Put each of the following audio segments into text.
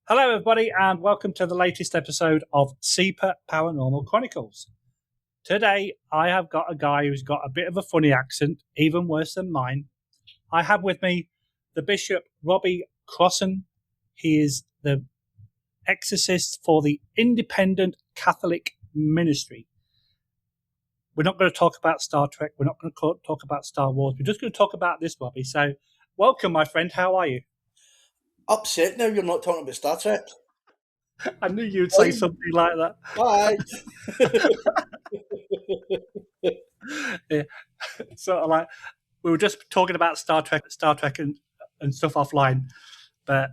Hello, everybody, and welcome to the latest episode of SEPA Paranormal Chronicles. Today, I have got a guy who's got a bit of a funny accent, even worse than mine. I have with me the Bishop Robbie Crossan. He is the exorcist for the Independent Catholic Ministry. We're not going to talk about Star Trek. We're not going to talk about Star Wars. We're just going to talk about this, Robbie. So, welcome, my friend. How are you? Upset now you're not talking about Star Trek. I knew you'd say something like that. Bye. Yeah. Sort of like we were just talking about Star Trek and stuff offline. But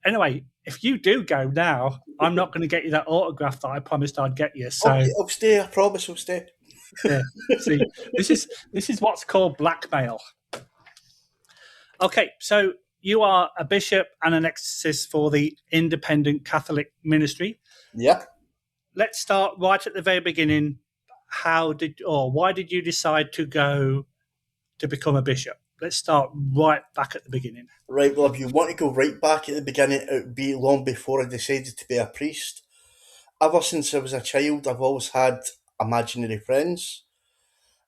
anyway, if you do go now, I'm not going to get you that autograph that I promised I'd get you. So Okay, I'll stay. I promise I'll stay. yeah, see, this is what's called blackmail. Okay, so you are a bishop and an exorcist for the Independent Catholic Ministry. Yeah. Let's start right at the very beginning. Why did you decide to go to become a bishop? Let's start right back at the beginning. Right, well, if you want to go right back at the beginning, it would be long before I decided to be a priest. Ever since I was a child, I've always had imaginary friends.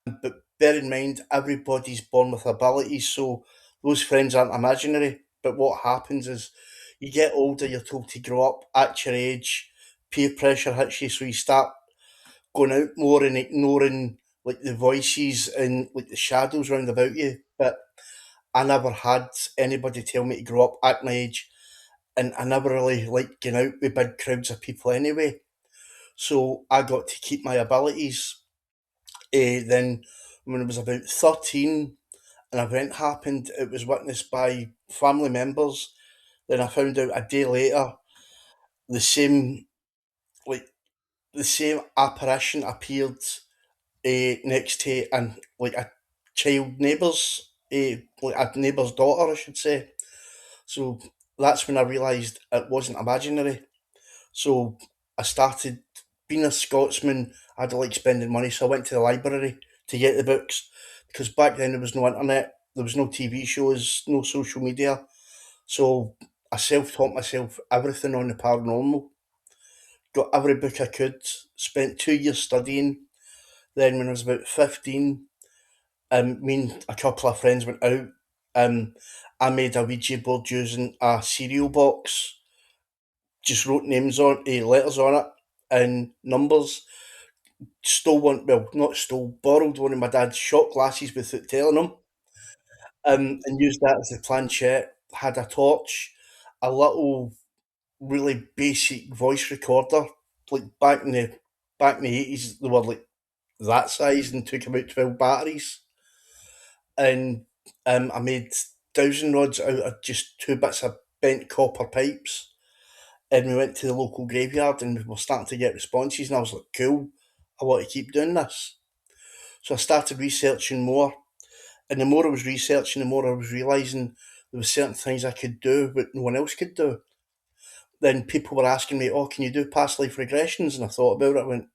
But bear in mind, everybody's born with abilities, so those friends aren't imaginary. But what happens is you get older, you're told to grow up at your age, peer pressure hits you, so you start going out more and ignoring like the voices and like the shadows round about you. But I never had anybody tell me to grow up at my age, and I never really liked going out with big crowds of people anyway. So I got to keep my abilities. Then when I was about 13, an event happened. It was witnessed by family members. Then I found out a day later the same like the same apparition appeared next to and like a child neighbour's like a neighbour's daughter, I should say. So that's when I realised it wasn't imaginary. So I started being a Scotsman. I had to like spending money, so I went to the library to get the books because back then there was no internet, there was no TV shows, no social media. So I self-taught myself everything on the paranormal. Got every book I could. Spent 2 years studying. Then when I was about 15, me and a couple of friends went out. Um, I made a Ouija board using a cereal box. Just wrote names on, letters on it, and numbers. Stole one, well, not stole, borrowed one of my dad's shot glasses without telling him, and used that as a planchette. Had a torch, a little, really basic voice recorder, like back in the 80s. They were like that size and took about 12 batteries. And I made dowsing rods out of just two bits of bent copper pipes. And we went to the local graveyard and we were starting to get responses. And I was like, cool, I want to keep doing this. So I started researching more. And the more I was researching, the more I was realising there were certain things I could do but no one else could do. Then people were asking me, oh, can you do past life regressions? And I thought about it. I went,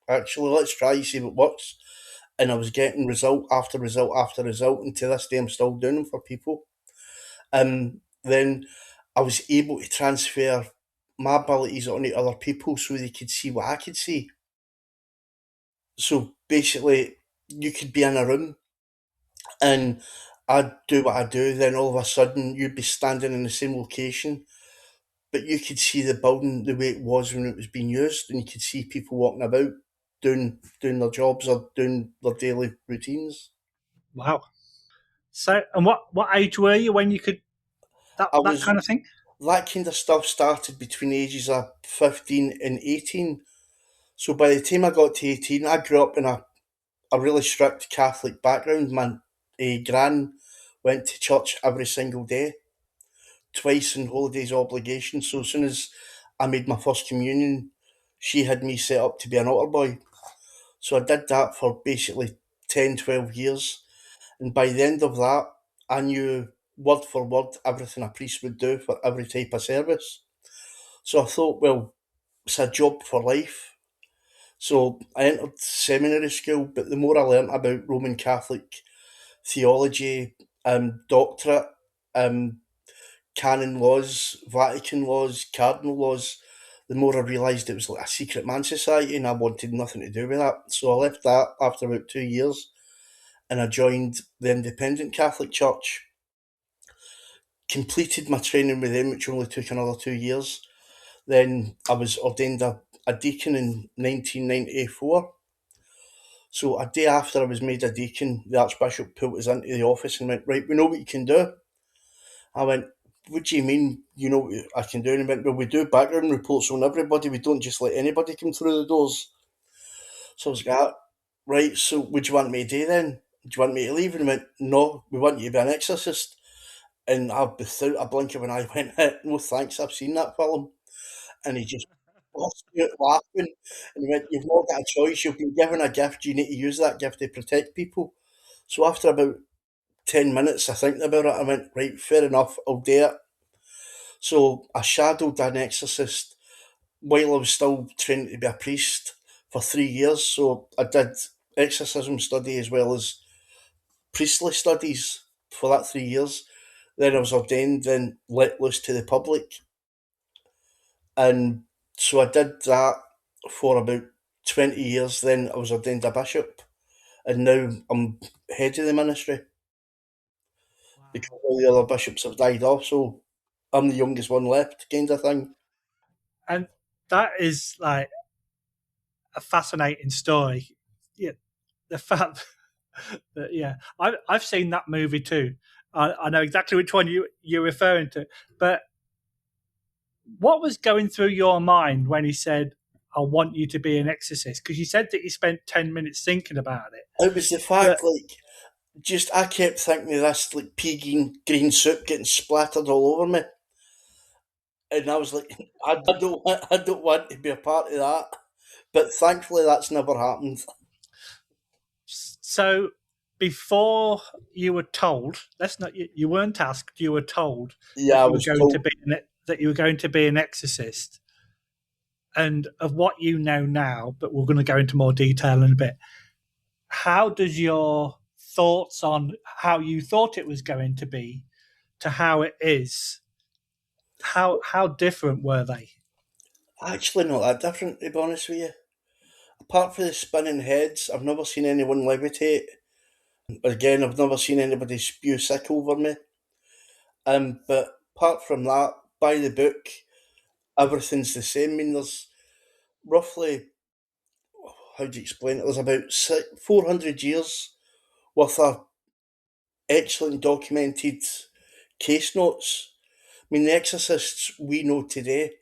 actually, let's try, see what works. And I was getting result after result after result. And to this day, I'm still doing them for people. Then I was able to transfer my abilities onto other people so they could see what I could see. So basically, you could be in a room and I'd do what I do, then all of a sudden you'd be standing in the same location, but you could see the building the way it was when it was being used, and you could see people walking about doing their jobs or doing their daily routines. Wow. So, and what age were you when you could I that was kind of thing? That kind of stuff started between the ages of 15 and 18. So by the time I got to 18, I grew up in a really strict Catholic background. My gran went to church every single day, twice in holidays obligation. So as soon as I made my first communion, she had me set up to be an altar boy. So I did that for basically 10, 12 years. And by the end of that, I knew word for word everything a priest would do for every type of service. So I thought, well, it's a job for life. So I entered seminary school, but the more I learnt about Roman Catholic theology, doctorate, um, canon laws, Vatican laws, cardinal laws, the more I realised it was like a secret man society and I wanted nothing to do with that. So I left that after about 2 years and I joined the Independent Catholic Church. Completed my training with them, which only took another 2 years. Then I was ordained a deacon in 1994. So a day after I was made a deacon, the Archbishop pulled us into the office and went, right, we know what you can do. I went, what do you mean, you know what I can do? And he went, well, we do background reports on everybody. We don't just let anybody come through the doors. So I was like, right, so what do you want me to do then? Do you want me to leave? And he went, no, we want you to be an exorcist. And I, without a blink of an eye, went, no thanks, I've seen that film. And he just burst out laughing. And he went, you've not got a choice, you've been given a gift, you need to use that gift to protect people. So after about 10 minutes of thinking about it, I went, right, fair enough, I'll do it. So I shadowed an exorcist while I was still training to be a priest for 3 years. So I did exorcism study as well as priestly studies for that 3 years. Then I was ordained, then let loose to the public. And so I did that for about 20 years. Then I was ordained a bishop. And now I'm head of the ministry because Wow. all the other bishops have died off. So I'm the youngest one left, kind of thing. And that is like a fascinating story. Yeah, the fact that I've seen that movie too. I know exactly which one you're referring to. But what was going through your mind when he said, "I want you to be an exorcist"? Because you said that you spent 10 minutes thinking about it. It was the fact, But like, just I kept thinking of this, like, pea green soup getting splattered all over me. And I was like, I don't want to be a part of that. But thankfully, that's never happened. so before you were told, let's not you weren't asked, you were told Yeah, that I you were was going to told. be that you were going to be an exorcist. And of what you know now, but we're going to go into more detail in a bit. How does your thoughts on how you thought it was going to be to how it is, how different were they? Actually, not that different, to be honest with you. Apart from the spinning heads, I've never seen anyone levitate. Again, I've never seen anybody spew sick over me. But apart from that, by the book, everything's the same. I mean, there's roughly, how do you explain it? There's about 400 years worth of excellent documented case notes. I mean, the exorcists we know today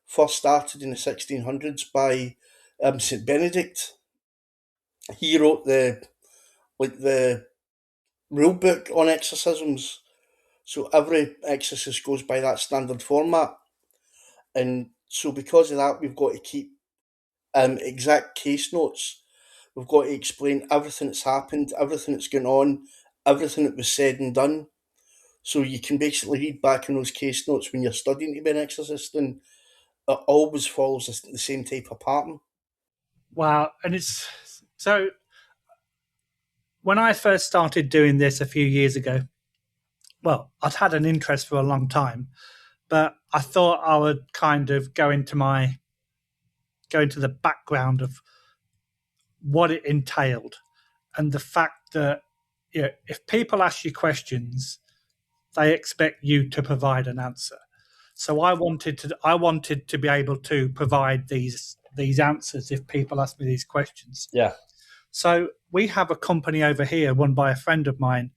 first started in the 1600s by St Benedict. He wrote the rule book on exorcisms. So every exorcist goes by that standard format, and so because of that, we've got to keep exact case notes. We've got to explain everything that's happened, everything that's going on, everything that was said and done. So you can basically read back in those case notes when you're studying to be an exorcist, and it always follows the same type of pattern. Wow. And it's so when I first started doing this a few years ago, well, I'd had an interest for a long time, but I thought I would kind of go into the background of what it entailed and the fact that if people ask you questions, they expect you to provide an answer. So I wanted to be able to provide these answers if people ask me these questions. Yeah, So we have a company over here run by a friend of mine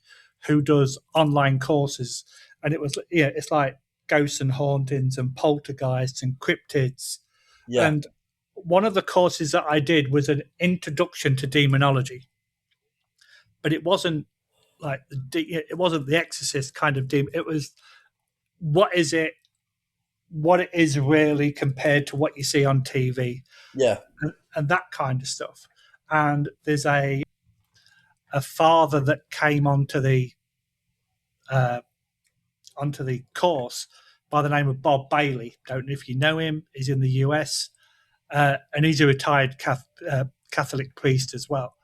who does online courses, and it's like ghosts and hauntings and poltergeists and cryptids. yeah, And one of the courses that I did was an introduction to demonology, but it wasn't like it wasn't the Exorcist kind of demon. It was what is it, what it is really compared to what you see on TV, yeah, and that kind of stuff. And there's a father that came uh, onto the course by the name of Bob Bailey. Don't know if you know him. He's in the US, and he's a retired Catholic priest as well.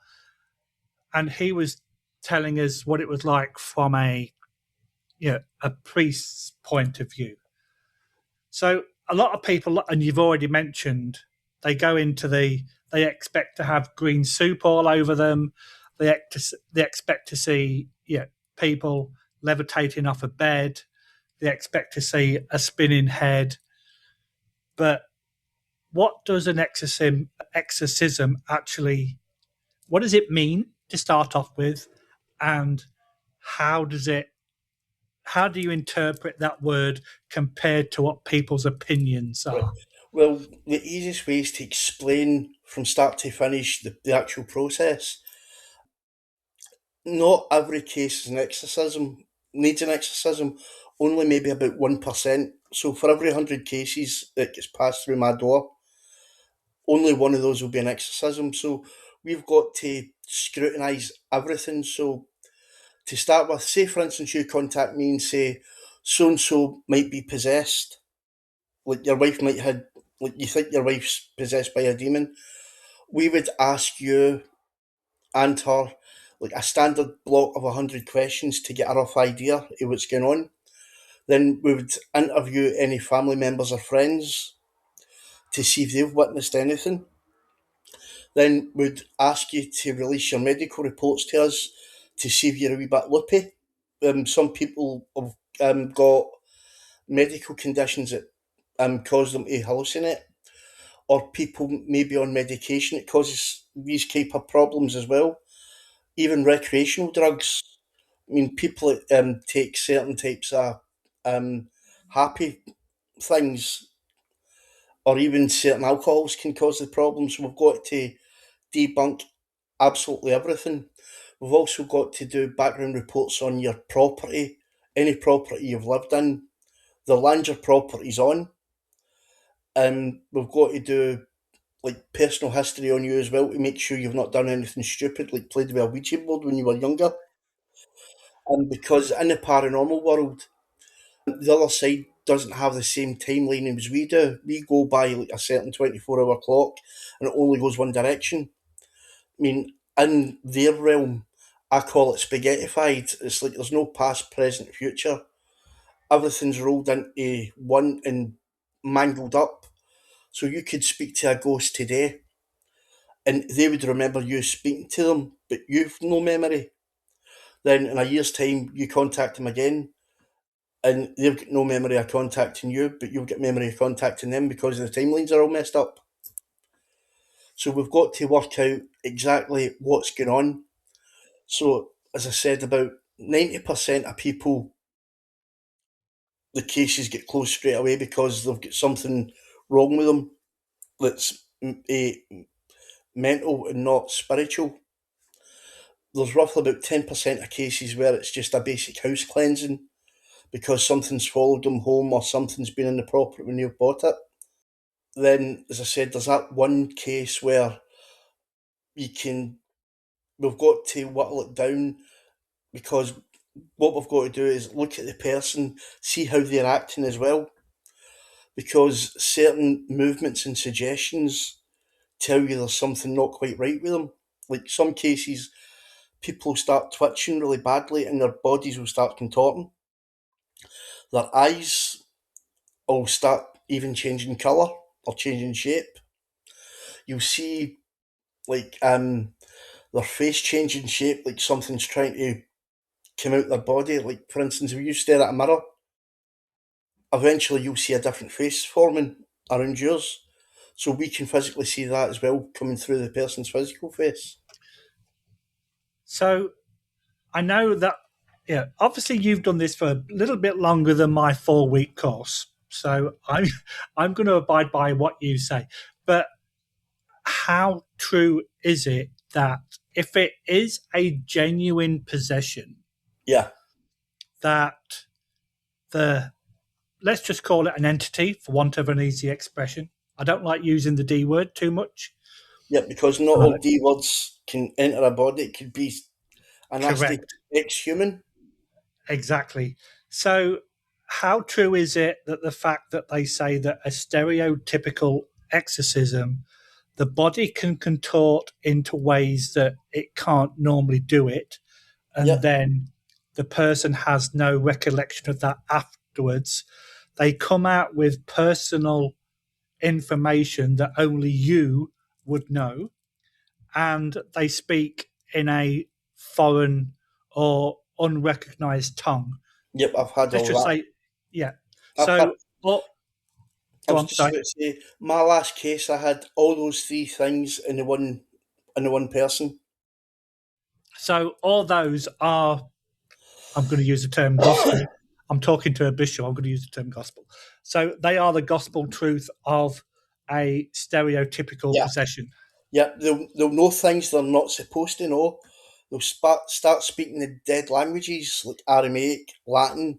And he was telling us what it was like from a a priest's point of view. So a lot of people, and you've already mentioned, they go into they expect to have green soup all over them. They expect to see people levitating off a bed. They expect to see a spinning head. But what does an exorcism actually, what does it mean to start off with? And how do you interpret that word compared to what people's opinions Right. are? Well, the easiest way is to explain from start to finish the actual process. Not every case is an exorcism, needs an exorcism, only maybe about 1%. So for every 100 cases that gets passed through my door, only one of those will be an exorcism. So we've got to scrutinise everything. So to start with, say for instance you contact me and say so and so might be possessed, like your wife might have, like you think your wife's possessed by a demon, we would ask you and her like a standard block of 100 questions to get a rough idea of what's going on. Then we would interview any family members or friends to see if they've witnessed anything. Then we'd ask you to release your medical reports to us to see if you're a wee bit loopy. Some people have got medical conditions that cause them to hallucinate, or people may be on medication that causes these type of problems as well. Even recreational drugs. I mean, people that take certain types of happy things, or even certain alcohols can cause the problems. So we've got to debunk absolutely everything. We've also got to do background reports on your property, any property you've lived in, the land your property's on. We've got to do like personal history on you as well to make sure you've not done anything stupid, like played with a Ouija board when you were younger. And because in the paranormal world, the other side doesn't have the same timeline as we do. We go by like a certain 24-hour clock and it only goes one direction. I mean, in their realm, I call it spaghettified. It's like there's no past, present, future. Everything's rolled into one and mangled up. So you could speak to a ghost today and they would remember you speaking to them, but you've no memory. Then in a year's time, you contact them again and they've got no memory of contacting you, but you've got memory of contacting them because the timelines are all messed up. So we've got to work out exactly what's going on. So, as I said, about 90% of people, the cases get closed straight away because they've got something wrong with them that's mental and not spiritual. There's roughly about 10% of cases where it's just a basic house cleansing because something's followed them home or something's been in the property when you've bought it. Then, as I said, there's that one case where you can, we've got to whittle it down because what we've got to do is look at the person, see how they're acting as well, because certain movements and suggestions tell you there's something not quite right with them. Like some cases, people start twitching really badly and their bodies will start contorting. Their eyes will start even changing colour or changing shape. You'll see like their face changing shape, like something's trying to come out their body. Like for instance, if you stare at a mirror, eventually you'll see a different face forming around yours. So we can physically see that as well coming through the person's physical face. So I know that, obviously you've done this for a little bit longer than my 4-week course. So I'm going to abide by what you say. But how true is it that if it is a genuine possession, Yeah. that let's just call it an entity for want of an easy expression. I don't like using the D word too much. Yeah, because not all D words can enter a body. It could be a nasty Correct. ex-human. Exactly. So how true is it that the fact that they say that a stereotypical exorcism, the body can contort into ways that it can't normally do it, and Yeah. then the person has no recollection of that afterwards. They come out with personal information that only you would know, and they speak in a foreign or unrecognized tongue. Yep, I've had Let's all just that. say, yeah. I've had, So, oh, I go was on, just sorry. about to say, my last case, I had all those three things in the one person. So, all those are, I'm going to use the term gospel. I'm talking to a bishop. I'm going to use the term gospel. So, they are the gospel truth of a stereotypical Yeah. possession. Yeah, they'll know things they're not supposed to know. They'll start speaking the dead languages like Aramaic, Latin.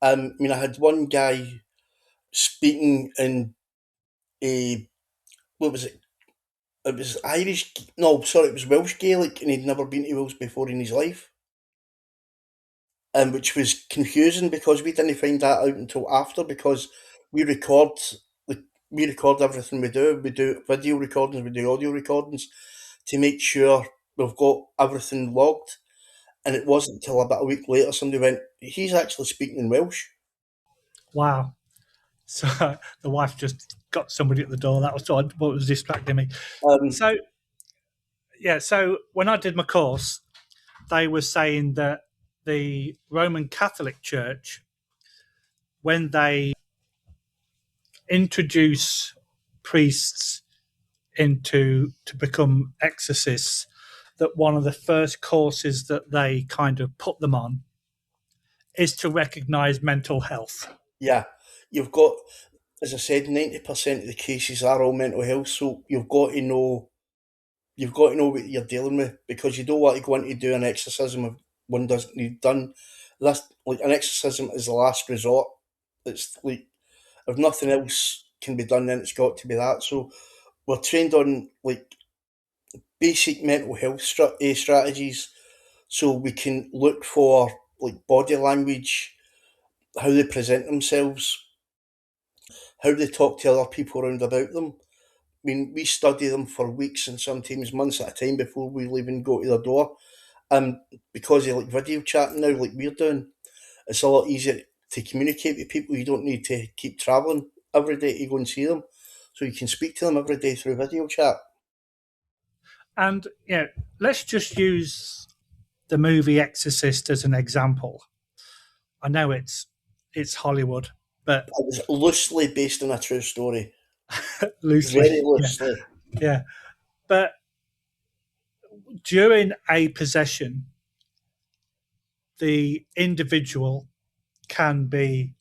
I mean, I had one guy speaking in a, what was it? It was Irish. No, sorry, it was Welsh Gaelic, and he'd never been to Wales before in his life. Which was confusing because we didn't find that out until after, because we record we record everything we do. We do video recordings, we do audio recordings to make sure we've got everything logged. And it wasn't until about a week later somebody went, "He's actually speaking in Welsh." Wow. So, the wife just got somebody at the door. That was what was distracting me. So, yeah, so when I did my course, they were saying that the Roman Catholic Church, when they introduce priests to become exorcists, that one of the first courses that they kind of put them on is to recognize mental health. Yeah, you've got, as I said, 90% of the cases are all mental health. So you've got to know what you're dealing with, because you don't want to go in to do an exorcism if one doesn't need done. That's like, an exorcism is the last resort. It's like, if nothing else can be done, then it's got to be that. So we're trained on like basic mental health strategies, so we can look for like body language, how they present themselves, how they talk to other people around about them. I mean, we study them for weeks and sometimes months at a time before we'll even go to their door. Because of like video chatting now, like we're doing, it's a lot easier to communicate with people. You don't need to keep travelling every day to go and see them. So you can speak to them every day through video chat. And yeah, let's just use the movie Exorcist as an example. I know it's Hollywood, but It was loosely based on a true story. loosely, Very loosely. yeah. But during a possession, the individual can be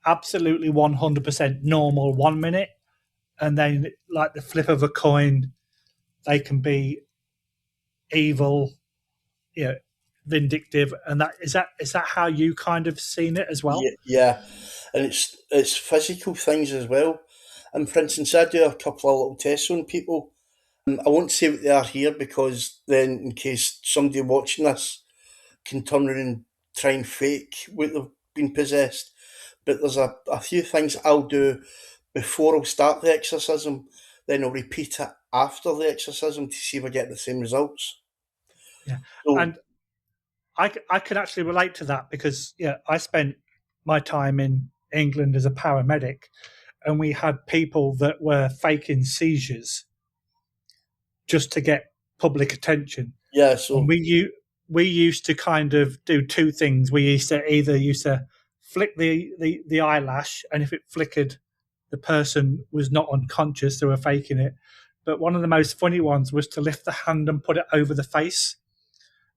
absolutely 100% normal 1 minute, and then, like the flip of a coin, they can be evil, vindictive, and that is that how you kind of seen it as well? Yeah, and it's physical things as well. And for instance, I do a couple of little tests on people. I won't say what they are here, because then, in case somebody watching this can turn around and try and fake what they've been possessed. But there's a few things I'll do before I'll start the exorcism. Then I'll repeat it after the exorcism to see if I get the same results. Yeah, So and I can actually relate to that, because I spent my time in England as a paramedic, and we had people that were faking seizures just to get public attention. yeah, And so we used to kind of do two things. We used to flick the eyelash, and if it flickered, the person was not unconscious; they were faking it. But one of the most funny ones was to lift the hand and put it over the face,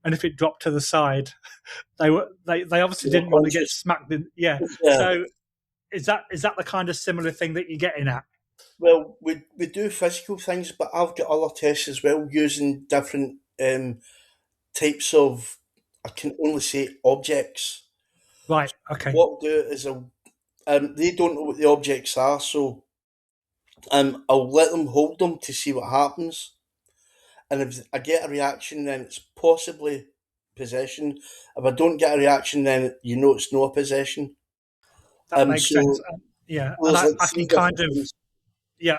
and if it dropped to the side, they obviously you're didn't want to get conscious. smacked in. Yeah. Yeah. So is that the kind of similar thing that you're getting at? Well, we do physical things, but I've got other tests as well using different types of, I can only say, objects. Right. Okay. What I'll do is they don't know what the objects are, so I'll let them hold them to see what happens. And if I get a reaction, then it's possibly possession. If I don't get a reaction, then you know it's not a possession. That makes sense. So Yeah, and there's like I three can kind different of things.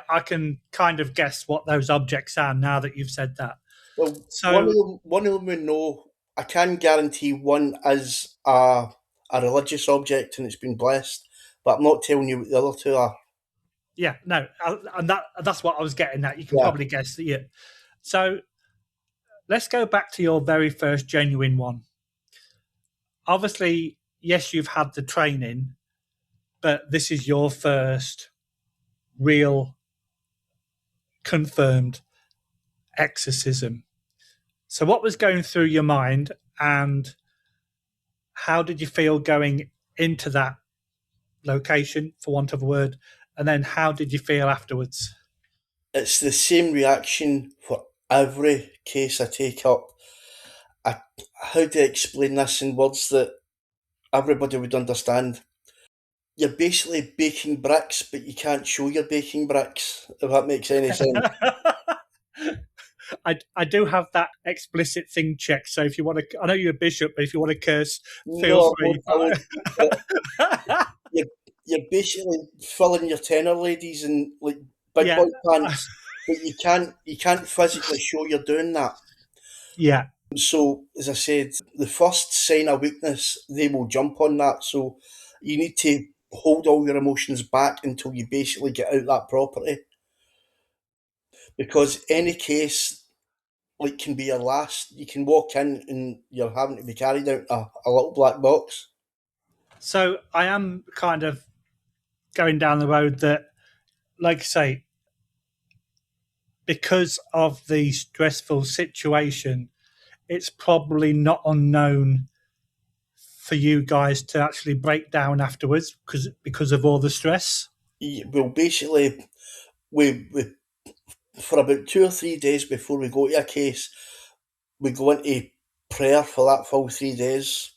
I can kind of guess what those objects are now that you've said that. Well, So one of them we know I can guarantee one is a religious object and it's been blessed, but I'm not telling you what the other two are. Yeah, no, and that's what I was getting at. You can Yeah. probably guess that. Yeah. So let's go back to your very first genuine one. Obviously, yes, you've had the training, but this is your first real confirmed exorcism. So, what was going through your mind, and how did you feel going into that location, for want of a word, and then how did you feel afterwards? It's the same reaction for every case I take up. How do I explain this in words that everybody would understand? You're basically baking bricks, but you can't show you're baking bricks, if that makes any sense. I do have that explicit thing checked. So if you want to, I know you're a bishop, but if you want to curse, feel No, free. I won't. But you're, you're basically filling your tenor ladies in like big Yeah, boy pants, but you can't physically show you're doing that. yeah. So, as I said, the first sign of weakness, they will jump on that. So, you need to hold all your emotions back until you basically get out that property. Because any case, like, can be your last. You can walk in and you're having to be carried out a little black box. So I am kind of going down the road that, like I say, because of the stressful situation, it's probably not unknown for you guys to actually break down afterwards because of all the stress. Well, basically, we for about 2 or 3 days before we go to a case, we go into prayer for that full 3 days.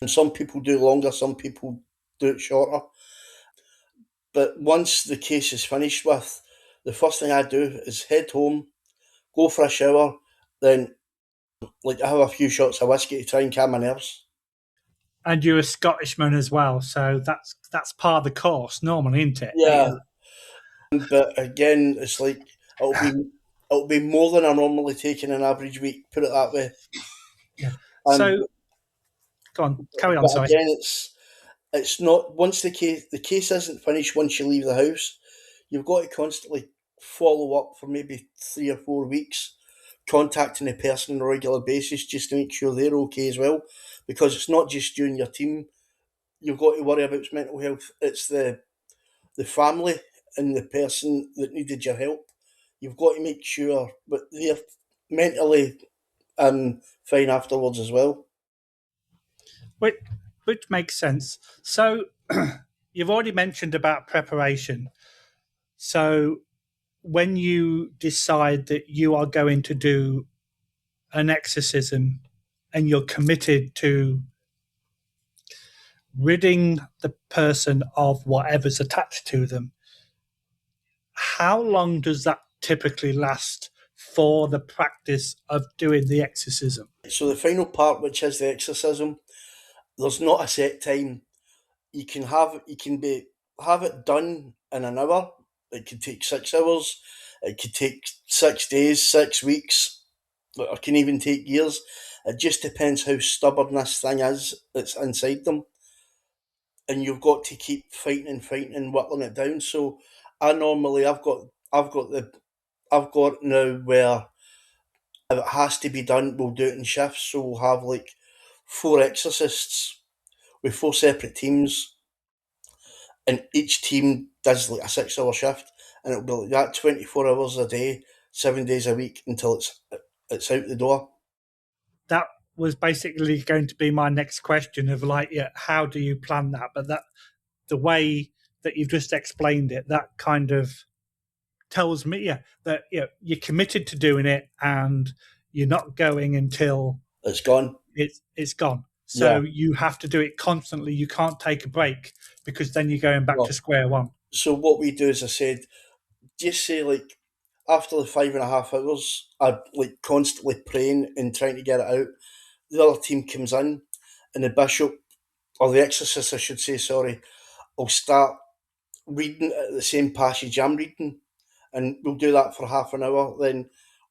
And some people do longer, some people do it shorter. But once the case is finished with, the first thing I do is head home, go for a shower, then like I have a few shots of whiskey to try and calm my nerves. And you're a Scottishman as well, so that's part of the course normally, isn't it? Yeah, but again, it's like it'll be more than I normally take in an average week. Put it that way. Yeah. And So go on, carry on. but Sorry. again, it's not once the case isn't finished. Once you leave the house, you've got to constantly follow up for maybe 3 or 4 weeks, contacting the person on a regular basis just to make sure they're okay as well, because it's not just you and your team. You've got to worry about mental health. It's the family and the person that needed your help. You've got to make sure, but they're mentally fine afterwards as well. which, which makes sense. So you've already mentioned about preparation. So when you decide that you are going to do an exorcism and you're committed to ridding the person of whatever's attached to them, how long does that typically last for the practice of doing the exorcism? So the final part, which is the exorcism, there's not a set time. You can have it done in an hour. It could take 6 hours. It could take 6 days, 6 weeks. It can even take years. It just depends how stubborn this thing is that's inside them, and you've got to keep fighting and fighting and whittling it down. So, I've got now where if it has to be done, we'll do it in shifts. So we'll have like 4 exorcists with 4 separate teams, and each team does like a 6 hour shift, and it'll be like that 24 hours a day, 7 days a week until it's out the door. That was basically going to be my next question of like, yeah, how do you plan that? But that the way that you've just explained it, that kind of tells me, yeah, that you're committed to doing it and you're not going until It's gone. it's gone. Yeah. So you have to do it constantly. You can't take a break because then you're going back to Well, square one. so what we do, as I said, just say like after the 5.5 hours, I'm like constantly praying and trying to get it out. The other team comes in, and the bishop or the exorcist, I should say, sorry, will start reading at the same passage I'm reading, and we'll do that for half an hour. Then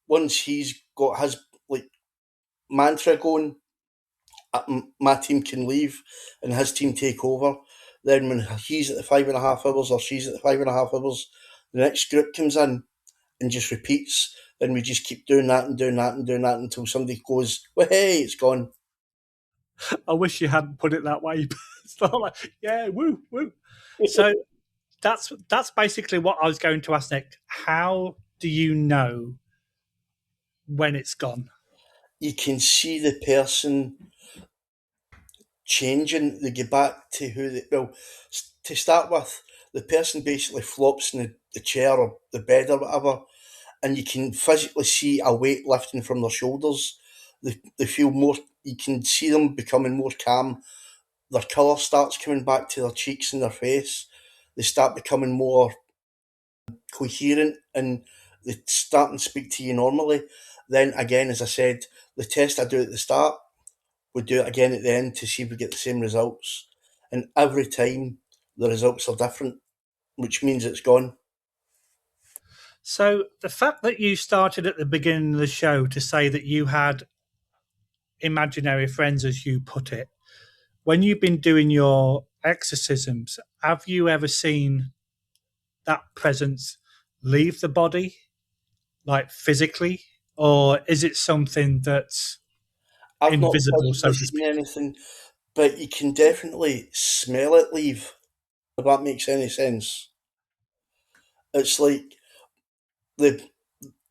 once he's got his like mantra going, my team can leave and his team take over. Then when he's at the 5.5 hours or she's at the 5.5 hours, the next group comes in and just repeats. Then we just keep doing that and doing that and doing that until somebody goes, well, hey, it's gone. I wish you hadn't put it that way. But it's not like, yeah, woo, woo. So that's basically what I was going to ask next. How do you know when it's gone? You can see the person changing. They get back to who they, well, to start with, the person basically flops in the chair or the bed or whatever, and you can physically see a weight lifting from their shoulders. They feel more, you can see them becoming more calm. Their colour starts coming back to their cheeks and their face. They start becoming more coherent and they start and speak to you normally. Then again, as I said, the test I do at the start, we do it again at the end to see if we get the same results. And every time the results are different, which means it's gone. So the fact that you started at the beginning of the show to say that you had imaginary friends, as you put it, when you've been doing your exorcisms, have you ever seen that presence leave the body, like physically, or is it something that's I've not invisible, so physically to seen speak? anything, but you can definitely smell it leave, if that makes any sense. It's like the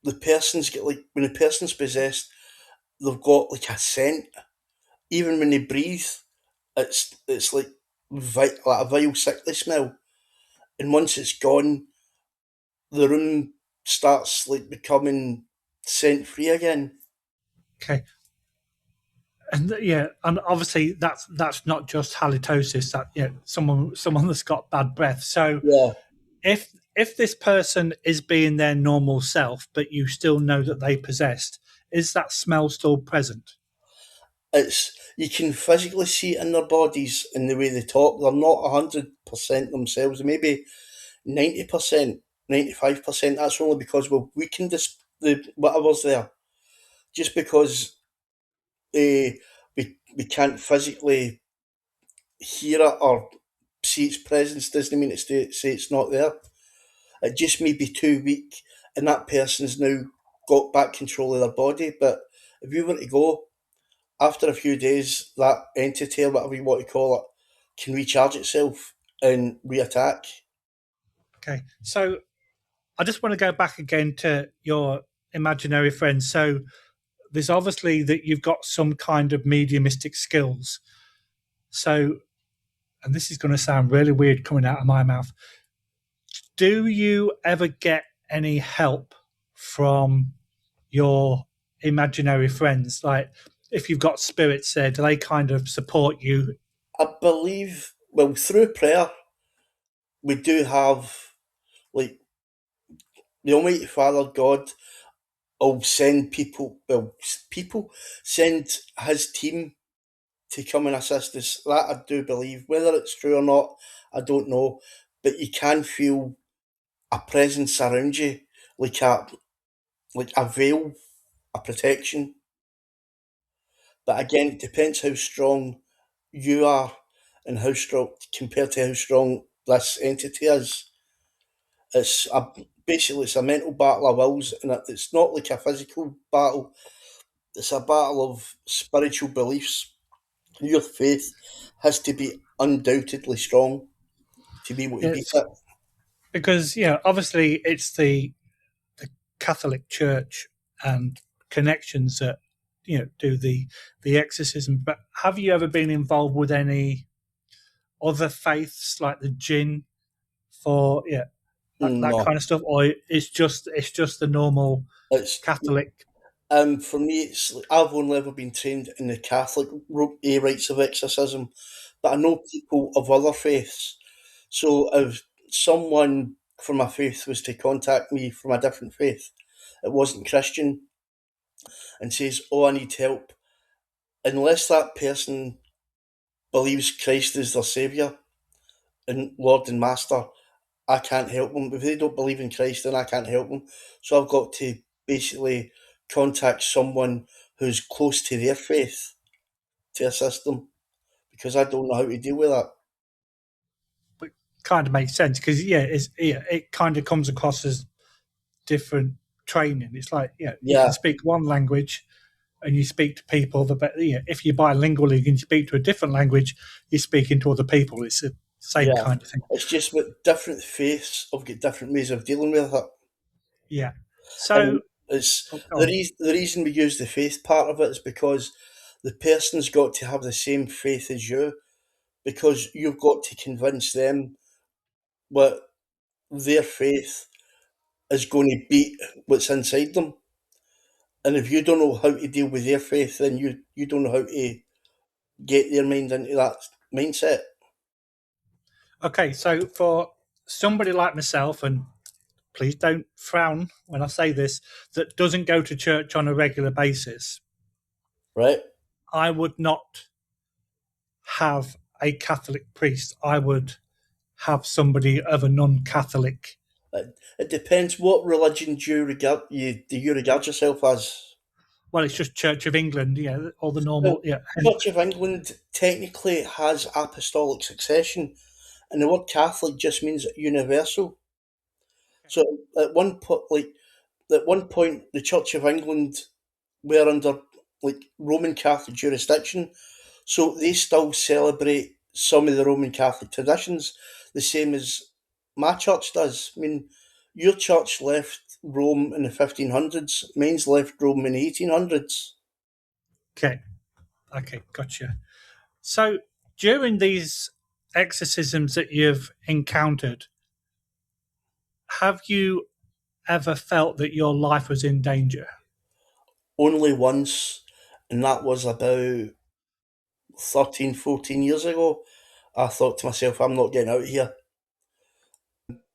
the person's get like when a person's possessed, they've got like a scent. Even when they breathe, it's like like a vile sickly smell. And once it's gone, the room starts like becoming scent free again. Okay, and yeah, and obviously that's not just halitosis. That someone that's got bad breath. So Yeah, if this person is being their normal self, but you still know that they possessed, is that smell still present? it's you can physically see it in their bodies in the way they talk. They're not 100% themselves. Maybe 90%, 95%. That's only because we can the whatever's there. Just because we can't physically hear it or see its presence doesn't mean it's to say it's not there. It just may be too weak, and that person's now got back control of their body. But if you were to go after a few days, that entity or whatever you want to call it can recharge itself and reattack. Okay, so I just want to go back again to your imaginary friends. So there's obviously that you've got some kind of mediumistic skills. So, and this is going to sound really weird coming out of my mouth. Do you ever get any help from your imaginary friends? Like, if you've got spirits there, do they kind of support you? I believe, well, through prayer, we do have like the Almighty Father God will send people, well, people send his team to come and assist us. That I do believe. Whether it's true or not, I don't know. But you can feel a presence around you, like a veil, a protection. But again, it depends how strong you are and how strong compared to how strong this entity is. It's a basically it's a mental battle of wills, and it's not like a physical battle. It's a battle of spiritual beliefs. Your faith has to be undoubtedly strong to be able to beat Yes, it. because obviously it's the Catholic Church and connections that do the exorcism. But have you ever been involved with any other faiths like the Jinn for that No, kind of stuff, or it's just the normal it's Catholic? for me. It's I've only ever been trained in the Catholic rites of exorcism, but I know people of other faiths. So if someone from a faith was to contact me from a different faith, it wasn't Christian, and says, "Oh, I need help," unless that person believes Christ is their saviour and Lord and Master, I can't help them. If they don't believe in Christ, then I can't help them. So I've got to basically contact someone who's close to their faith to assist them, because I don't know how to deal with that. But kind of makes sense because it kind of comes across as different training. It's like you Yeah, can speak one language and you speak to people. If you're bilingual, you can speak to a different language. You're speaking to other people. It's the same yeah. kind of thing. It's just with different faiths have got different ways of dealing with it. Yeah. So, And it's oh, go on. the reason we use the faith part of it is because the person's got to have the same faith as you, because you've got to convince them what their faith is going to beat what's inside them. And if you don't know how to deal with their faith, then you don't know how to get their mind into that mindset. Okay, so for somebody like myself, and please don't frown when I say this, that doesn't go to church on a regular basis, Right? I would not have a Catholic priest. I would have somebody of a non-Catholic. It depends what religion do you regard yourself as. Well, it's just Church of England, all the Well, normal, And Church of England technically has apostolic succession, and the word Catholic just means universal. So at one point, the Church of England were under like Roman Catholic jurisdiction, so they still celebrate some of the Roman Catholic traditions, the same as my church does. I mean, your church left Rome in the 1500s, mine's left Rome in the 1800s. okay, gotcha. So during these exorcisms that you've encountered, have you ever felt that your life was in danger? Only once, and that was about 13, 14 years ago. I thought to myself, I'm not getting out of here.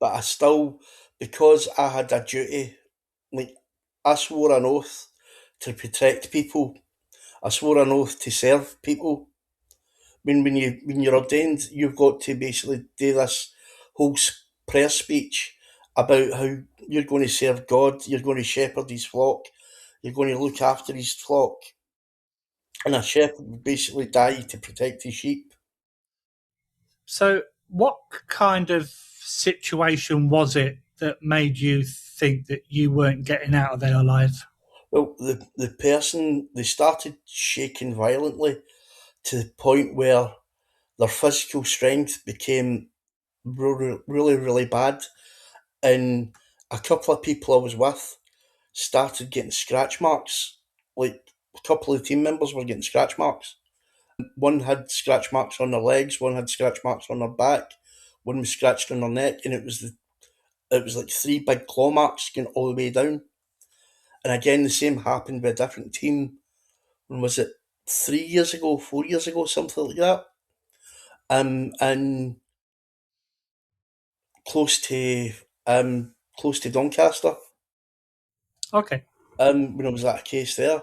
But I still, because I had a duty, like I swore an oath to protect people. I swore an oath to serve people. When you're ordained, you've got to basically do this whole prayer speech about how you're going to serve God, you're going to shepherd His flock, you're going to look after His flock, and a shepherd would basically die to protect his sheep. So, what kind of situation was it that made you think that you weren't getting out of there alive? Well, the person, they started shaking violently to the point where their physical strength became really, really bad. And a couple of people I was with started getting scratch marks. Like a couple of team members were getting scratch marks. One had scratch marks on their legs, one had scratch marks on their back, one was scratched on their neck, and it was like three big claw marks going all the way down. And again, the same happened with a different team. When was it? 3 years ago, 4 years ago, something like that. And close to close to Doncaster. Okay. When I was at a case there.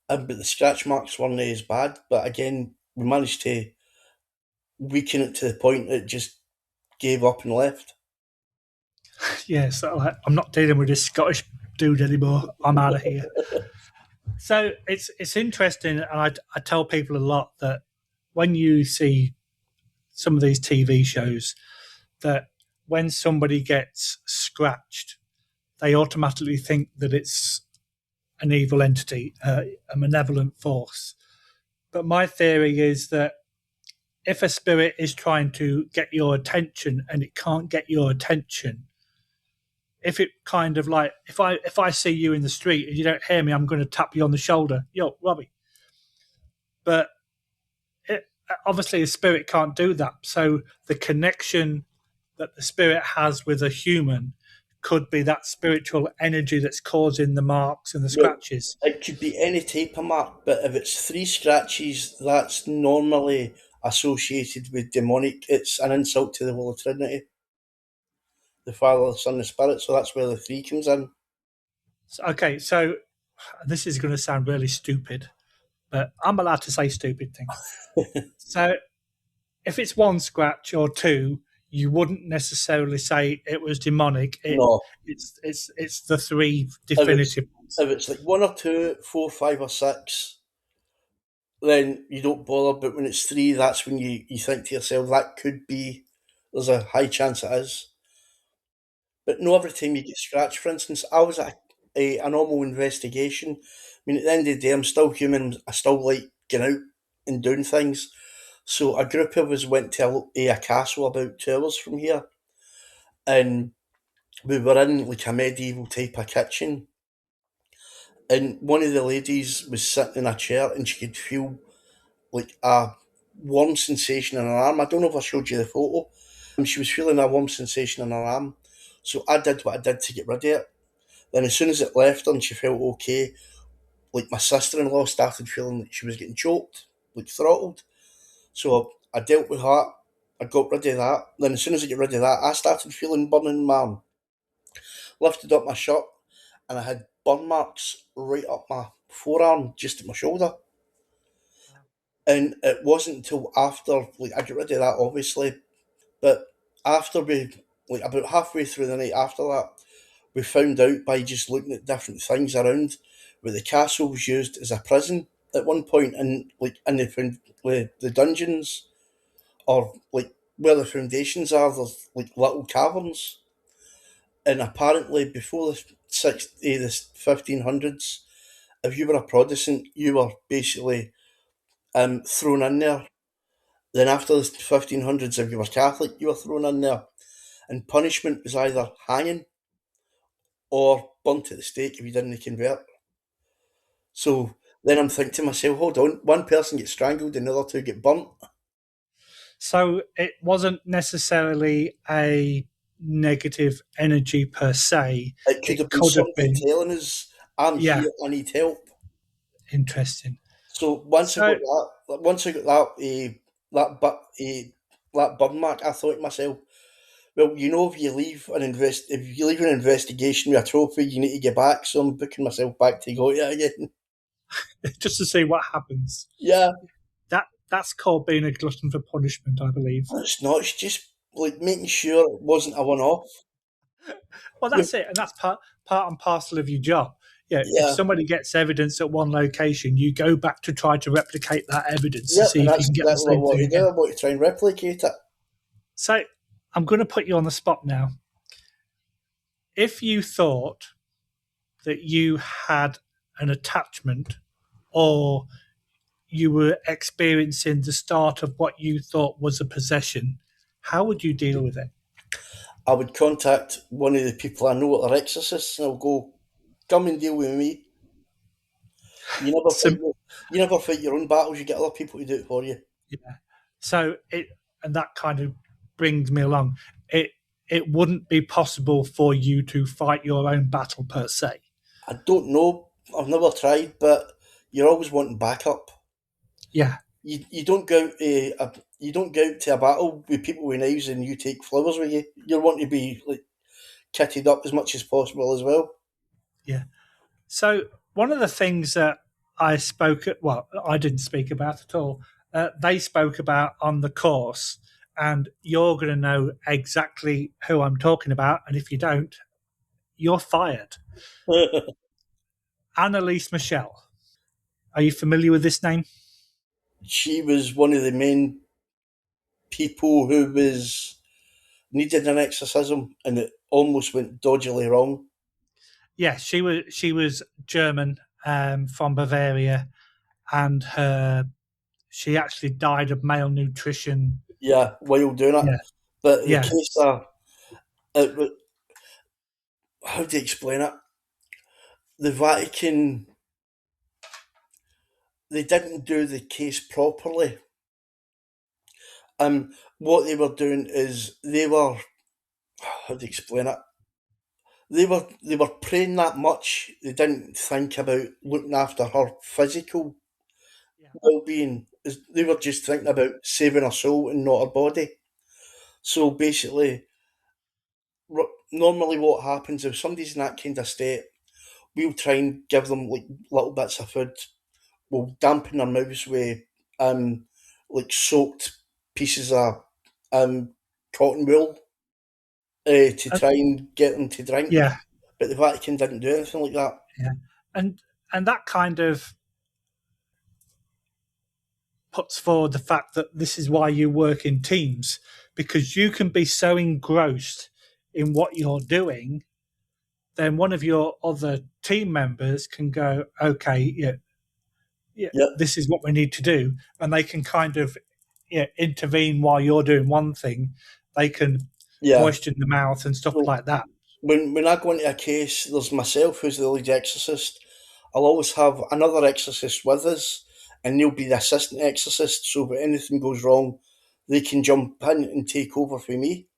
But the scratch marks weren't as bad. But again, we managed to weaken it to the point that it just gave up and left. Yeah, so I'm not dealing with this Scottish dude anymore. I'm out of here. So it's interesting, and I tell people a lot that when you see some of these TV shows, that when somebody gets scratched, they automatically think that it's an evil entity, a malevolent force. But my theory is that if a spirit is trying to get your attention and it can't get your attention, if it kind of like if I see you in the street and you don't hear me, I'm going to tap you on the shoulder, yo, Robbie. But obviously, a spirit can't do that. So the connection that the spirit has with a human could be that spiritual energy that's causing the marks and the Well, scratches. it could be any type of mark, but if it's three scratches, that's normally associated with demonic. It's an insult to the Holy Trinity, the Father, the Son, the Spirit. So that's where the three comes in. So this is going to sound really stupid, but I'm allowed to say stupid things. So if it's one scratch or two, you wouldn't necessarily say it was demonic. No, It's the three if it's definitive. If it's like one or two, four, five or six, then you don't bother. But when it's three, that's when you think to yourself, that could be, there's a high chance it is. But no, every time you get scratched, for instance, I was at a normal investigation. I mean, at the end of the day, I'm still human. I still like getting out and doing things. So a group of us went to a castle about 2 hours from here, and we were in like a medieval type of kitchen. And one of the ladies was sitting in a chair, and she could feel like a warm sensation in her arm. I don't know if I showed you the photo. She was feeling a warm sensation in her arm. So I did what I did to get rid of it. Then as soon as it left her and she felt okay, like my sister-in-law started feeling like she was getting choked, like throttled. So I dealt with that. I got rid of that. Then as soon as I get rid of that, I started feeling burning in my arm. Lifted up my shirt and I had burn marks right up my forearm, just at my shoulder. And it wasn't until after, like, I got rid of that, obviously, but after like, about halfway through the night after that, we found out by just looking at different things around where the castle was used as a prison at one point, and like in the dungeons, or like where the foundations are, there's like little caverns, and apparently before the 1500s, if you were a Protestant, you were basically thrown in there. Then after the 1500s, if you were Catholic, you were thrown in there, and punishment was either hanging or burnt at the stake if you didn't convert. So then I'm thinking to myself, hold on, one person gets strangled and the other two get burnt. So it wasn't necessarily a negative energy per se. It could It have been could have something been, telling us, I'm yeah, here, I need help. interesting. So once I So got that, once I got that, that but that burn mark, I thought to myself, well, you know, if you leave an investigation with a trophy, you need to get back. So I'm booking myself back to go to it again. just to see what happens. Yeah, That's called being a glutton for punishment, I believe. it's not. It's just like making sure it wasn't a one-off. Well, that's it, and that's part and parcel of your job. Yeah, if Yeah, somebody gets evidence at one location, you go back to try to replicate that evidence to yep, see and if you that's can get the exactly what I same want thing to do. again. I want to try and replicate it. So I'm going to put you on the spot now. If you thought that you had an attachment or you were experiencing the start of what you thought was a possession, how would you deal with it? I would contact one of the people I know that are exorcists, and I'll go, "Come and deal with me. You never fight. Sim- You never fight your own battles. You get other people to do it for you." yeah. So it and that kind of brings me along. It wouldn't be possible for you to fight your own battle per se. I don't know. I've never tried, but you're always wanting backup. Yeah, You don't go out to you don't go out to a battle with people with knives and you take flowers with you. You want to be like kitted up as much as possible as well. yeah. So one of the things that I didn't speak about at all. They spoke about on the course, and you're going to know exactly who I'm talking about. And if you don't, you're fired. Annalise Michelle. Are you familiar with this name? She was one of the main people who was needed an exorcism, and it almost went dodgily wrong. Yeah, she was German, from Bavaria, and her she actually died of malnutrition. Yeah, while doing it. Yeah, But the yeah. case, how do you explain it? The Vatican, they didn't do the case properly. What they were doing is how do you explain it? They were praying that much. They didn't think about looking after her physical Yeah. well-being. They were just thinking about saving her soul and not her body. So basically, normally what happens if somebody's in that kind of state, we'll try and give them like little bits of food. We'll dampen their mouths with um like soaked pieces of um cotton wool to Uh, try and get them to drink. yeah, But the Vatican didn't do anything like that. yeah. and that kind of puts forward the fact that this is why you work in teams, because you can be so engrossed in what you're doing, then one of your other team members can go, okay, yeah, Yeah, this is what we need to do, and they can kind of intervene while you're doing one thing. They can yeah. moisten the mouth and stuff So like that. when I go into a case, there's myself who's the lead exorcist. I'll always have another exorcist with us, and they'll be the assistant exorcist. So if anything goes wrong, they can jump in and take over for me.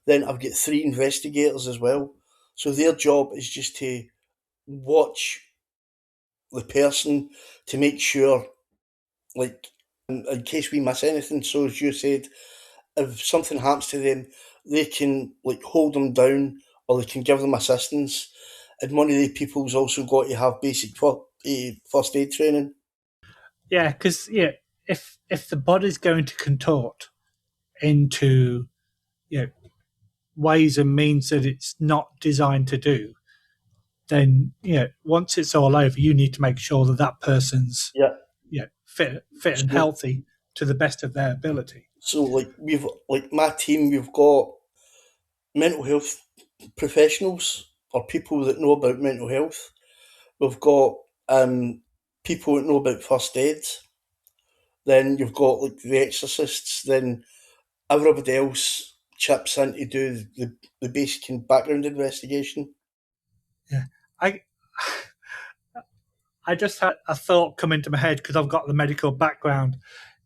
Then I've got 3 investigators as well. So their job is just to watch the person to make sure, like, in case we miss anything. So as you said, if something happens to them, they can like hold them down or they can give them assistance. And one of the people's also got to have basic first aid training. Yeah, because if the body's going to contort into ways and means that it's not designed to do, then once it's all over, you need to make sure that that person's Yeah. fit and So healthy to the best of their ability. so like we've like my team, we've got mental health professionals or people that know about mental health. We've got people that know about first aid. Then you've got like the exorcists. Then everybody else chips in to do the basic and background investigation. Yeah, I I just had a thought come into my head because I've got the medical background.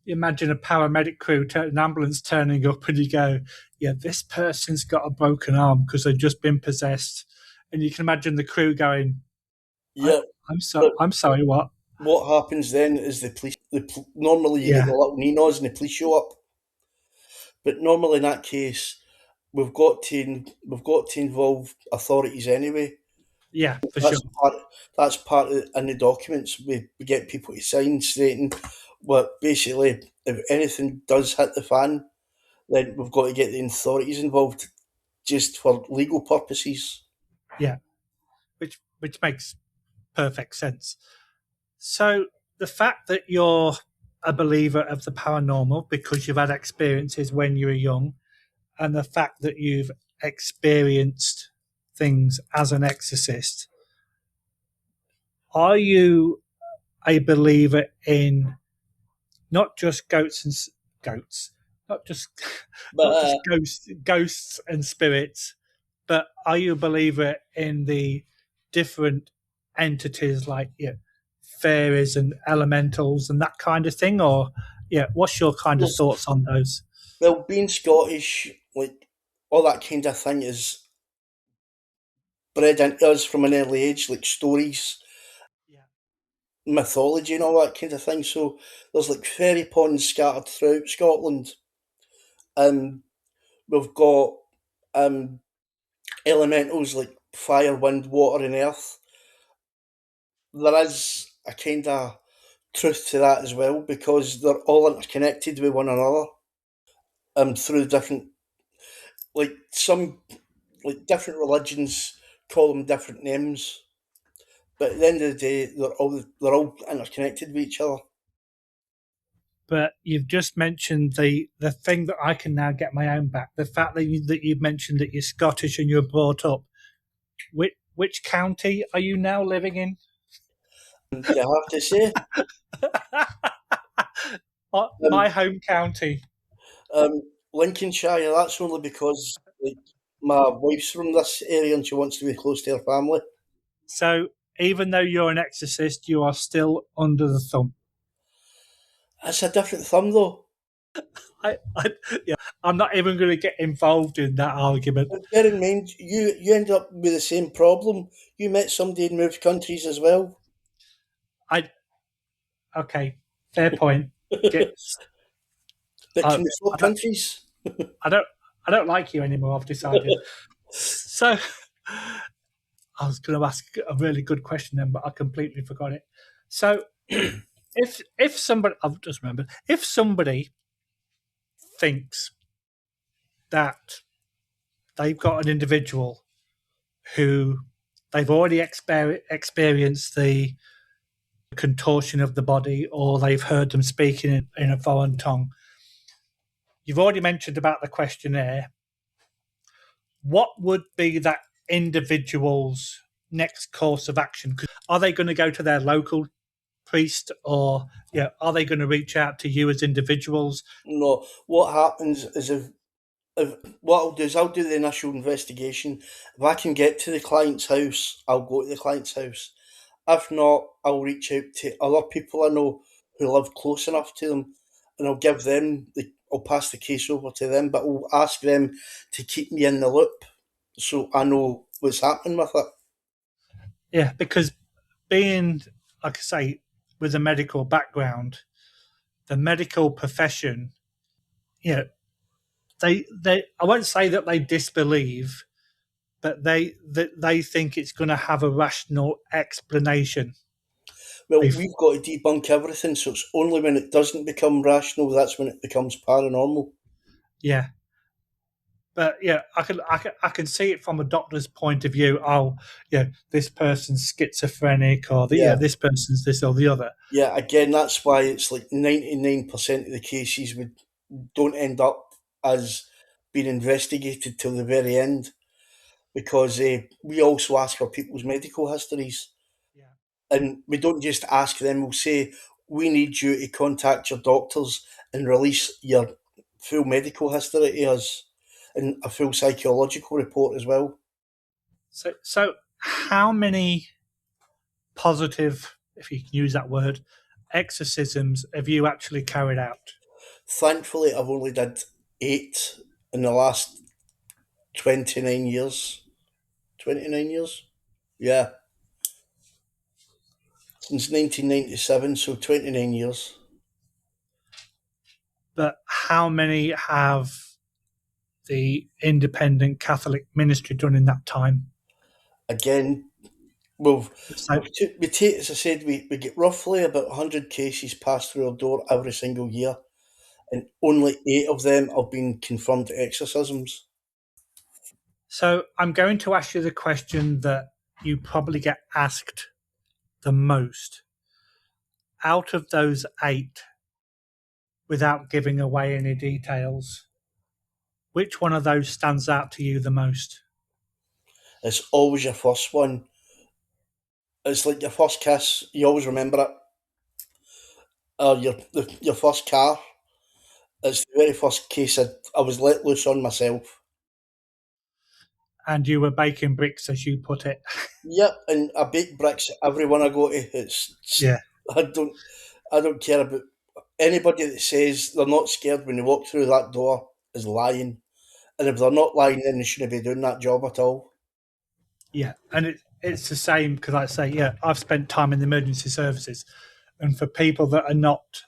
You imagine a paramedic crew, an ambulance turning up, and you go, "Yeah, this person's got a broken arm because they've just been possessed," and you can imagine the crew going, I, Yeah, but I'm sorry, what?" what happens then is the police. Normally you get Yeah, the little ninos and the police show up, but normally in that case we've got to involve authorities anyway. yeah, for sure. That's part. That's part of in the documents. We get people to sign stating what basically if anything does hit the fan, then we've got to get the authorities involved just for legal purposes. Yeah, which makes perfect sense. So the fact that you're a believer of the paranormal because you've had experiences when you were young, and the fact that you've experienced things as an exorcist, are you a believer in not just goats, not just But not just ghosts and spirits, but are you a believer in the different entities like fairies and elementals and that kind of thing? Or what's your kind of there's, thoughts on those? well, being Scottish, like all that kind of thing is bred into us from an early age, like stories, Yeah, mythology, and all that kind of thing. So there's like fairy ponds scattered throughout Scotland. Um, we've got um elementals like fire, wind, water, and earth. There is a kind of truth to that as well because they're all interconnected with one another. Through different like some like different religions call them different names, but at the end of the day, they're all interconnected with each other. but you've just mentioned the thing that I can now get my own back. The fact that you've mentioned that you're Scottish and you're brought up. Which county are you now living in? And you have to say, My um, home county. um, Lincolnshire. That's only because like my wife's from this area and she wants to be close to her family. So even though you're an exorcist, you are still under the thumb. It's a different thumb though. Yeah, I'm not even going to get involved in that argument. But bear in mind, you end up with the same problem. You met somebody and moved countries as well. I Okay, fair point. Get, But I, can we swap I don't, countries? I don't, I don't like you anymore. I've decided. So I was going to ask a really good question then, but I completely forgot it. So if somebody, I've just remembered, if somebody thinks that they've got an individual who they've already experienced the contortion of the body, or they've heard them speaking in a foreign tongue. You've already mentioned about the questionnaire. What would be that individual's next course of action? Are they going to go to their local priest, or are they going to reach out to you as individuals? No, what happens is if what I'll do is I'll do the initial investigation. If I can get to the client's house, I'll go to the client's house. If not, I'll reach out to other people I know who live close enough to them, and I'll pass the case over to them, but I'll ask them to keep me in the loop so I know what's happening with it. Yeah, because being, like I say, with a medical background, the medical profession, they I won't say that they disbelieve, but they think it's going to have a rational explanation. Well, we've got to debunk everything, so it's only when it doesn't become rational that's when it becomes paranormal. Yeah, but I can see it from a doctor's point of view. Oh, this person's schizophrenic, or this person's this or the other. Yeah, again, that's why it's like 99% of the cases don't end up as being investigated till the very end, because we also ask for people's medical histories, Yeah. and we don't just ask them. We'll say we need you to contact your doctors and release your full medical history to us, and a full psychological report as well. So how many positive, if you can use that word, exorcisms have you actually carried out? Thankfully, I've only did 8 in the last 29 years. 29 years? Yeah. Since 1997, so 29 years. But how many have the independent Catholic ministry done in that time? Again, as I said, we get roughly about 100 cases passed through our door every single year, and only 8 of them have been confirmed exorcisms. So I'm going to ask you the question that you probably get asked the most. Out of those 8, without giving away any details, which one of those stands out to you the most? It's always your first one. It's like your first kiss, you always remember it. Or your first car. It's the very first case I was let loose on myself. And you were baking bricks, as you put it. Yep, and I bake bricks everyone I go to. Yeah. I don't care about anybody that says they're not scared when they walk through that door is lying. And if they're not lying, then they shouldn't be doing that job at all. Yeah, and it's the same, because I say, I've spent time in the emergency services, and for people that are not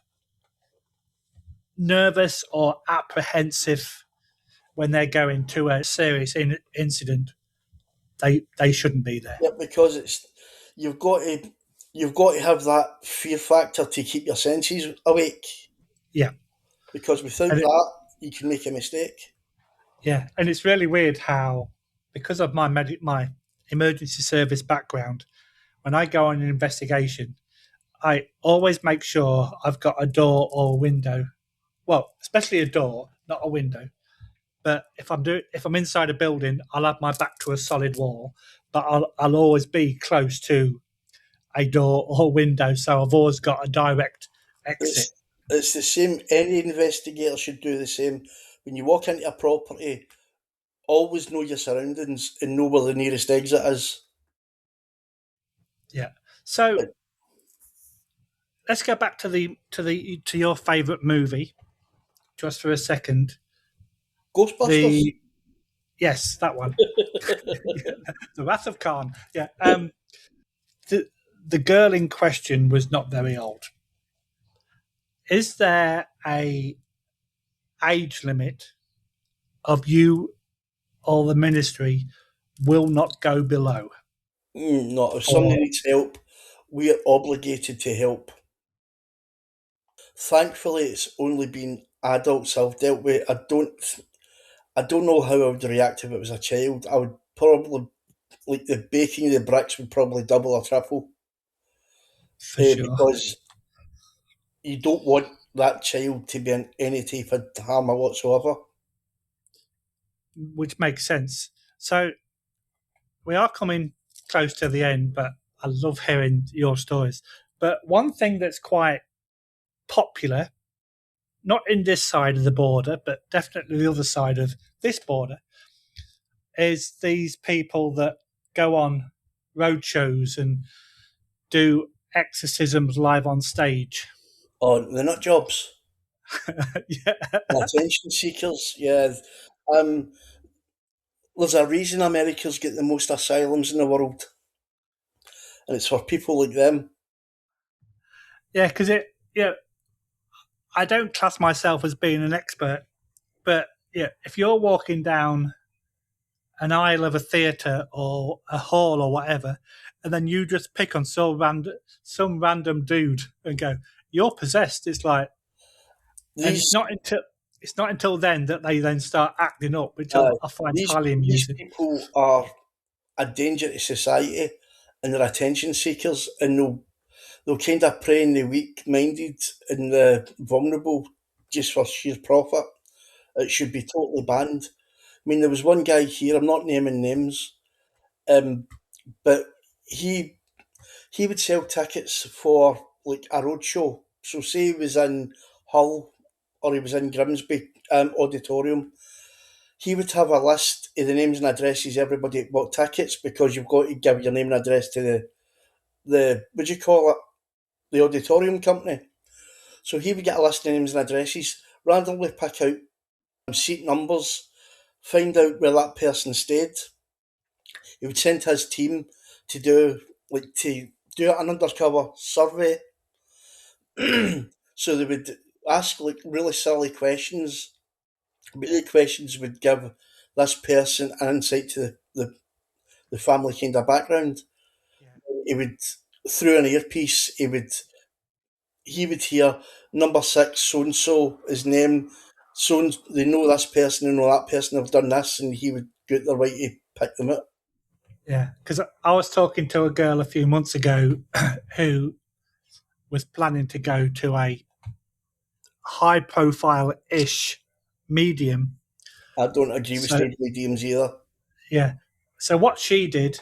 nervous or apprehensive when they're going to a serious incident, they shouldn't be there. Yeah, because you've got to have that fear factor to keep your senses awake. Yeah, because without that, you can make a mistake. Yeah, and it's really weird how, because of my my emergency service background, when I go on an investigation, I always make sure I've got a door or a window. Well, especially a door, not a window. But if I'm inside a building, I'll have my back to a solid wall, but I'll always be close to a door or window, so I've always got a direct exit. It's the same. Any investigator should do the same. When you walk into a property, always know your surroundings and know where the nearest exit is. Yeah. So let's go back to your favourite movie, just for a second. Ghostbusters. Yes, that one. The Wrath of Khan. Yeah. The girl in question was not very old. Is there a age limit of you or the ministry will not go below? No, if somebody needs help, we are obligated to help. Thankfully, it's only been adults I've dealt with. I don't know how I would react if it was a child. I would probably like the baking of the bricks would probably double or triple, for sure. because you don't want that child to be in any type of harm whatsoever. Which makes sense. So we are coming close to the end, but I love hearing your stories. But one thing that's quite popular, not in this side of the border, but definitely the other side of this border, is these people that go on road shows and do exorcisms live on stage. Oh, they're not jobs. Yeah. Attention seekers, yeah. Um, there's a reason America's got the most asylums in the world, and it's for people like them. Yeah, because I don't class myself as being an expert, but yeah, if you're walking down an aisle of a theatre or a hall or whatever, and then you just pick on some random dude and go, "You're possessed." It's like, and These it's not until then that they then start acting up, which uh, I find these highly these amusing. people are a danger to society, and they're attention seekers, and they'll kind of prey on the weak-minded and the vulnerable just for sheer profit. It should be totally banned. I mean, there was one guy here. I'm not naming names, but he he would sell tickets for like a road show. So say he was in Hull or he was in Grimsby Auditorium, he would have a list of the names and addresses of everybody that bought tickets, because you've got to give your name and address to the what do you call it, the auditorium company. So he would get a list of names and addresses, randomly pick out seat numbers, find out where that person stayed. He would send his team to do an undercover survey. So they would ask like really silly questions, but the questions would give this person an insight to the family kind of background. Yeah, He would, through an earpiece, he would hear number six, so and so, his name, so they know this person, they know that person have done this, and he would go out their way to pick them up. yeah. Because I was talking to a girl a few months ago who was planning to go to a high profile ish medium. I don't agree with So stage mediums either. yeah. So what she did,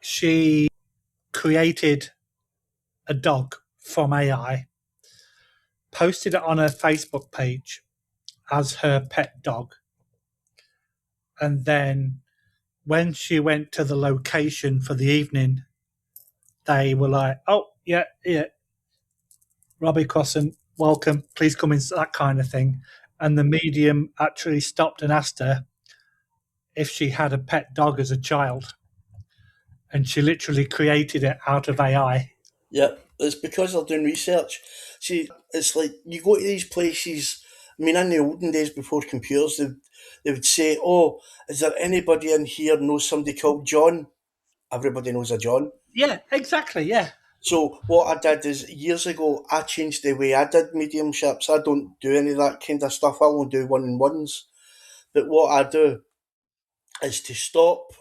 she created a dog from AI, posted it on her Facebook page as her pet dog, and then when she went to the location for the evening, they were like, "Oh yeah, yeah, Robbie Crossan, welcome. Please come in," that kind of thing. And the medium actually stopped and asked her if she had a pet dog as a child, and she literally created it out of AI. Yeah, it's because they're doing research. See, it's like you go to these places. I mean, in the olden days before computers, they would say, "Oh, is there anybody in here knows somebody called John?" Everybody knows a John. Yeah, exactly. Yeah, So what I did is years ago, I changed the way I did mediumships. I don't do any of that kind of stuff. I only do one on ones. But what I do is to stop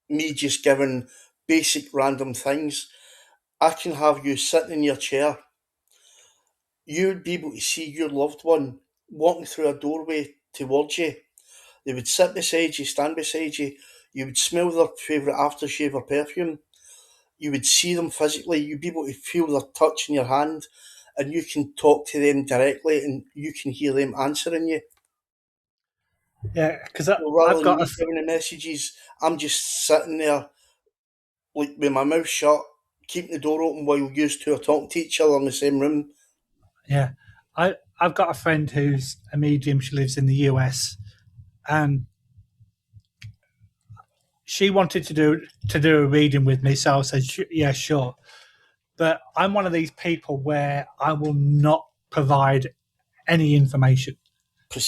me just giving basic random things. I can have you sitting in your chair. You would be able to see your loved one walking through a doorway towards you. They would sit beside you, stand beside you. You would smell their favourite aftershave or perfume. You would see them physically. You'd be able to feel their touch in your hand, and you can talk to them directly, and you can hear them answering you. yeah. Because So rather I've than got me giving the messages, I'm just sitting there like with my mouth shut, keeping the door open while you two are talking to each other in the same room. yeah, I've got a friend who's a medium. She lives in the US, and she wanted to do a reading with me. So I said, "Yeah, sure." But I'm one of these people where I will not provide any information.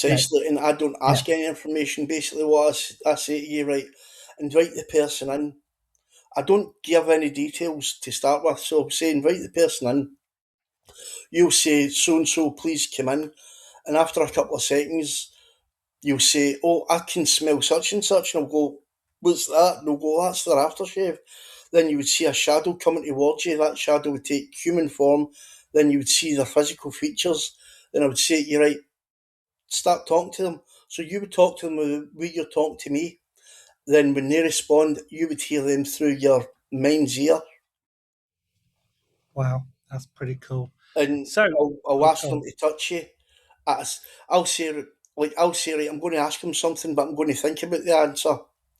Yeah, Precisely, and I don't yeah, ask any information. Basically, what I say to you, right, invite the person in. I don't give any details to start with, so say invite the person in. You'll say so and so, please come in, and after a couple of seconds, you'll say, "Oh, I can smell such and such," and I'll go, What's that? No go, that's their aftershave. Then you would see a shadow coming towards you. That shadow would take human form. Then you would see their physical features. Then I would say to you, right, start talking to them. So you would talk to them the way you're talking to me. Then when they respond, you would hear them through your mind's ear. Wow, that's pretty cool. And So, I'll ask go them on. to touch you. I'll say, right, I'm going to ask them something, but I'm going to think about the answer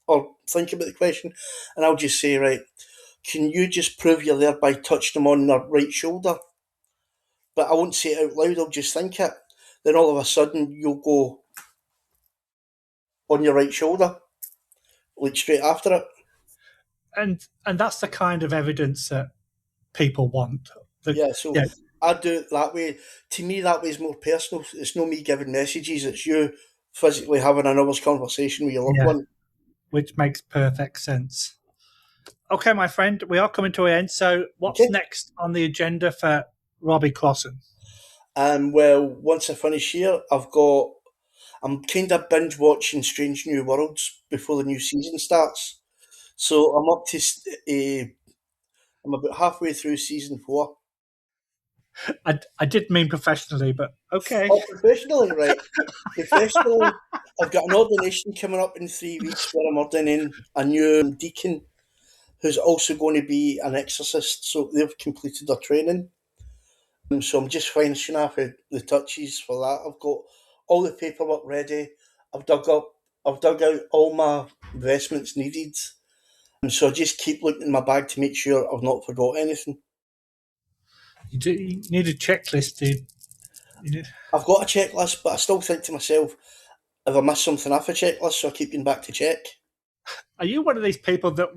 or think about the question. And I'll just say, right, can you just prove you're there by touching them on their right shoulder? But I won't say it out loud, I'll just think it. Then all of a sudden, you'll go on your right shoulder, like straight after it. And that's the kind of evidence that people want. Yeah, so Yeah, I do it that way. To me, that way is more personal. It's no me giving messages, it's you physically having an hour's conversation with your loved yeah, one. which makes perfect sense. Okay, my friend, we are coming to an end. So, what's Okay. next on the agenda for Robbie Crossan? Well, once I finish here, I'm kind of binge watching Strange New Worlds before the new season starts. So I'm up to, I'm about halfway through season 4. I did mean professionally, but okay. Oh, professionally, right? Professionally, I've got an ordination coming up in 3 weeks where I'm ordaining a new deacon who's also going to be an exorcist. So they've completed their training. So I'm just finishing off the touches for that. I've got all the paperwork ready. I've dug up, I've dug out all my investments needed. And so I just keep looking in my bag to make sure I've not forgot anything. You need a checklist, dude. I've got a checklist, but I still think to myself, if I miss something off a checklist, so I keep going back to check. Are you one of these people that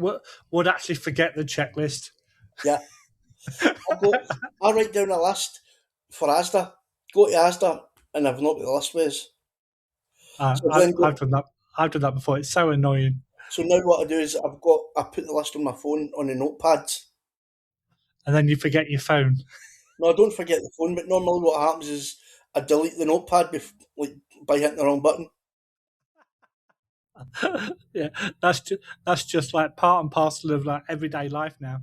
would actually forget the checklist? Yeah. I write down a list for Asda, go to Asda, and I've not got the list with us. So then I've done that. I've done that before. It's so annoying. so now what I do is I put the list on my phone on the notepads. And then you forget your phone. No, I don't forget the phone, but normally what happens is I delete the notepad by hitting the wrong button. Yeah, that's just like part and parcel of like everyday life now.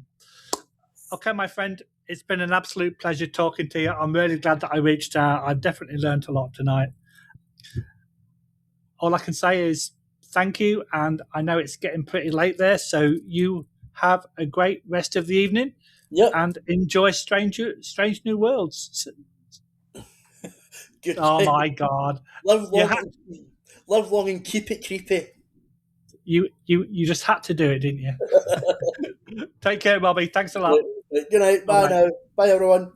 Okay, my friend, it's been an absolute pleasure talking to you. I'm really glad that I reached out. I've definitely learned a lot tonight. All I can say is thank you, and I know it's getting pretty late there, so you have a great rest of the evening Yep, and enjoy Strange New Worlds. good. Oh my God! live You long, had and, live long and keep it creepy. you just had to do it, didn't you? Take care, Bobby. Thanks a lot. Right, right, good night. Bye Bye bye. now. Bye everyone.